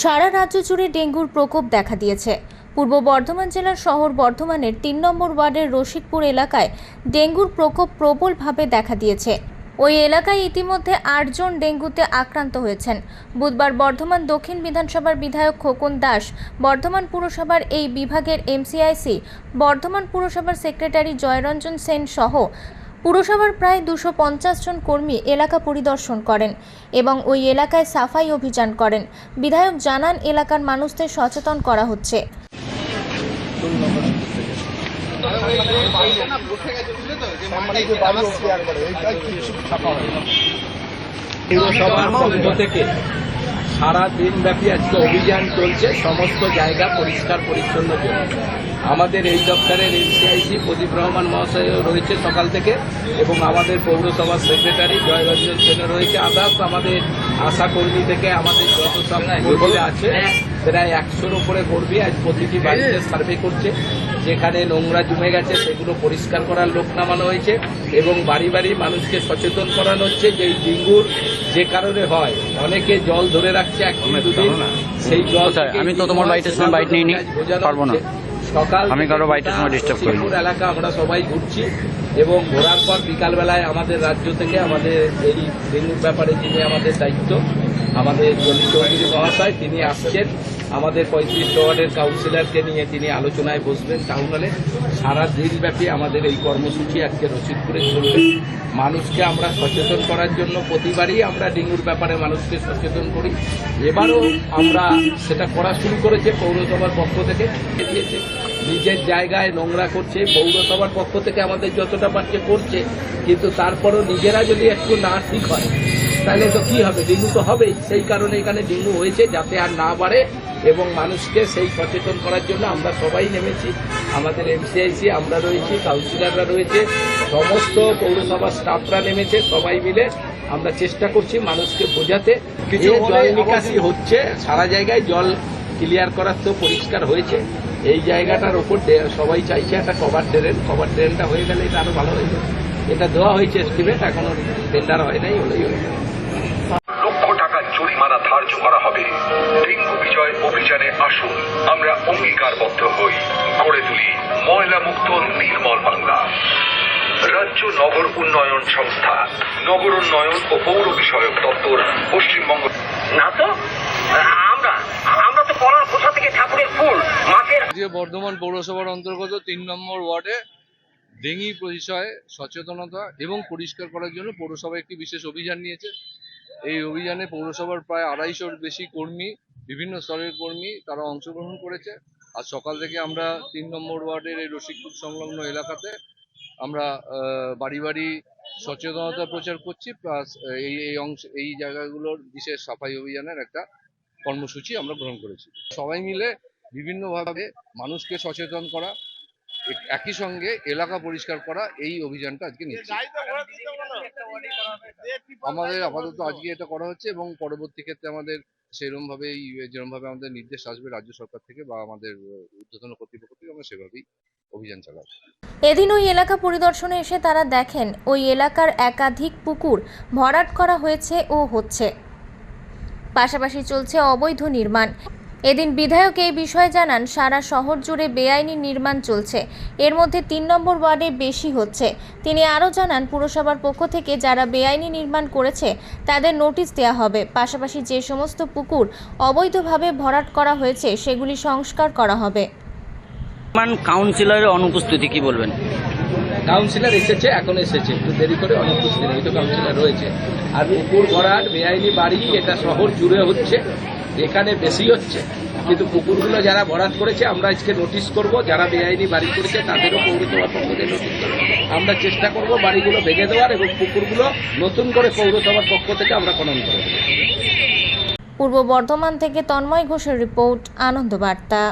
সারা রাজ্য জুড়ে ডেঙ্গুর প্রকোপ দেখা দিয়েছে। পূর্ব বর্ধমান জেলার শহর বর্ধমানের ৩ নম্বর ওয়ার্ডের রশিকপুর এলাকায় ডেঙ্গুর প্রকোপ প্রবলভাবে দেখা দিয়েছে। ওই এলাকায় ইতিমধ্যে ৮ জন ডেঙ্গুতে আক্রান্ত হয়েছেন। বুধবার বর্ধমান দক্ষিণ বিধানসভার বিধায়ক খোকন দাস, বর্ধমান পুরসভার এই বিভাগের এমসিআইসি, বর্ধমান পুরসভার সেক্রেটারি জয়রঞ্জন সেন সহ পুরসভার প্রায় 250 জন কর্মী এলাকা পরিদর্শন করেন এবং ওই এলাকায় সাফাই অভিযান করেন। বিধায়ক জানান, এলাকার মানুষদের সচেতন করা হচ্ছে। পুরসভার পক্ষ থেকে সারা দিন ব্যাপী আজকে অভিযান চলছে সমস্ত জায়গা পরিষ্কার পরিচ্ছন্ন জন্য। আমাদের এই দপ্তরের এমসিআইসি প্রদীপ রহমান মহাশয় রয়েছে সকাল থেকে এবং আমাদের পৌরসভার সেক্রেটারি জয়রঞ্জন সেন রয়েছে। আদার্স আমাদের আশা কর্মী থেকে আমাদের যত সব কর্মী আছে প্রায় 100-র উপরে কর্মী আজ প্রতিটি বাড়িতে সার্ভে করছে। যেখানে নোংরা জমে গেছে সেগুলো পরিষ্কার করার লোক নামানো হয়েছে এবং বাড়ি বাড়ি মানুষকে সচেতন করানো হচ্ছে যে এই ডেঙ্গুর যে কারণে হয়, অনেকে জল ধরে রাখছে 1-2 দিন, সেই জল আমি তো তোমার বাড়িতে সময় বাইট নিইনি, পারবো না। সকাল আমি কারো বাড়িতে সময় ডিস্টার্ব করি না। এলাকা আমরা সবাই ঘুরছি এবং ঘোরার পর বিকালবেলায় আমাদের রাজ্য থেকে আমাদের এই ডেঙ্গুর ব্যাপারে যিনি আমাদের দায়িত্ব আমাদের জলি চৌধুরী মহাশয়, তিনি আসছেন। আমাদের 35 ওয়ার্ডের কাউন্সিলরকে নিয়ে তিনি আলোচনায় বসবেন টাউন হলে। সারা দিনব্যাপী আমাদের এই কর্মসূচি আজকে রশিদপুরে চলবে। মানুষকে আমরা সচেতন করার জন্য প্রতিবারই আমরা ডেঙ্গুর ব্যাপারে মানুষকে সচেতন করি। এবারও আমরা সেটা করা শুরু করেছে পৌরসভার পক্ষ থেকে। দিয়েছে নিজের জায়গায় নোংরা করছে, পৌরসভার পক্ষ থেকে আমাদের যতটা পারছে করছে, কিন্তু তারপরও নিজেরা যদি একটু না ঠিক হয় তাহলে তো কী হবে, ডেঙ্গু তো হবেই। সেই কারণে এখানে ডেঙ্গু হয়েছে যাতে আর না বাড়ে এবং মানুষকে সেই সচেতন করার জন্য আমরা সবাই নেমেছি। আমাদের এমসিআইসি আমরা রয়েছি, কাউন্সিলররা রয়েছে, সমস্ত পৌরসভার স্টাফরা নেমেছে। সবাই মিলে আমরা চেষ্টা করছি মানুষকে বোঝাতে। কিছু জল নিকাশি হচ্ছে, সারা জায়গায় জল ক্লিয়ার করার তো পরিষ্কার হয়েছে। এই জায়গাটার ওপর সবাই চাইছে একটা কভার ড্রেনটা হয়ে গেলে এটা আরো ভালো হয়ে যাবে। এটা দেওয়া হয়েছে এস্টিমেট, এখনো টেন্ডার হয় নাই, হলেই হয়ে যাবে। লক্ষ টাকা জরিমানা ধার্য করা হবে। ডেঙ্গু বিজয় অভিযানে আসুন, আমরা অঙ্গীকারবদ্ধ হই, গড়ে তুলি ময়লা মুক্ত নির্মল বাংলা। রাজ্য নগর উন্নয়ন সংস্থা, নগর উন্নয়ন ও পৌর বিষয়ক দপ্তর, পশ্চিমবঙ্গ। না তো আমরা তো কলার খোসা থেকে ঠাকুরের ফুল মাছের। বর্ধমান পৌরসভার অন্তর্গত 3 নম্বর ওয়ার্ডে ডেঙ্গি বিষয়ে সচেতনতা এবং পরিষ্কার করার জন্য পৌরসভা একটি বিশেষ অভিযান নিয়েছে। এই অভিযানে পৌরসভার প্রায় 250-র বেশি কর্মী, বিভিন্ন স্তরের কর্মী তারা অংশগ্রহণ করেছে। আজ সকাল থেকে আমরা 3 নম্বর ওয়ার্ডের এই রশিকপুর সংলগ্ন এলাকাতে আমরা বাড়ি বাড়ি সচেতনতা প্রচার করছি, প্লাস এই জায়গাগুলোর বিশেষ সাফাই অভিযানের একটা কর্মসূচি আমরা গ্রহণ করেছি। সবাই মিলে বিভিন্নভাবে মানুষকে সচেতন করা, একই সঙ্গে এলাকা পরিষ্কার করা, এই অভিযানটা আজকে নিচ্ছি। আমাদের আপাতত আজকে এটা করা হচ্ছে এবং পরবর্তী ক্ষেত্রে আমাদের সেরকমভাবেই যেরকমভাবে আমাদের নির্দেশ আসবে রাজ্য সরকার থেকে বা আমাদের ঊর্ধ্বতন কর্তৃপক্ষ থেকে, আমরা সেভাবেই অভিযান চালাবো। এদিন ওই এলাকা পরিদর্শনে এসে তারা দেখেন ওই এলাকার একাধিক পুকুর ভরাট করা হয়েছে ও হচ্ছে, পাশাপাশি চলছে অবৈধ নির্মাণ। এদিন বিধায়ক এই বিষয়ে জানান, সারা শহর জুড়ে বেআইনি নির্মাণ চলছে, এর মধ্যে 3 নম্বর ওয়ার্ডে বেশি হচ্ছে। তিনি আরও জানান, পুরসভার পক্ষ থেকে যারা বেআইনি নির্মাণ করেছে তাদের নোটিশ দেওয়া হবে, পাশাপাশি যে সমস্ত পুকুর অবৈধভাবে ভরাট করা হয়েছে সেগুলি সংস্কার করা হবে। কাউন্সিলরের অনুপস্থিতি কি বলবেন? কাউন্সিলর এসেছে, এখন এসেছে, একটু দেরি করে অনুপস্থিত, হয়তো কাউন্সিলর রয়েছে। আর পুকুর ভরাট বেআইনি বাড়ি এটা শহর জুড়ে হচ্ছে, এখানে বেশি হচ্ছে, কিন্তু পুকুরগুলো যারা ভরাট করেছে আমরা আজকে নোটিশ করব। যারা বেআইনি বাড়ি করেছে তাদেরও পৌরসভার পক্ষ থেকে নোটিশ করব। আমরা চেষ্টা করব বাড়িগুলো ভেঙে দেওয়ার এবং পুকুরগুলো নতুন করে পৌরসভার পক্ষ থেকে আমরা খনন করে দেব। পূর্ব বর্ধমান থেকে তন্ময় ঘোষের রিপোর্ট, আনন্দ বার্তা।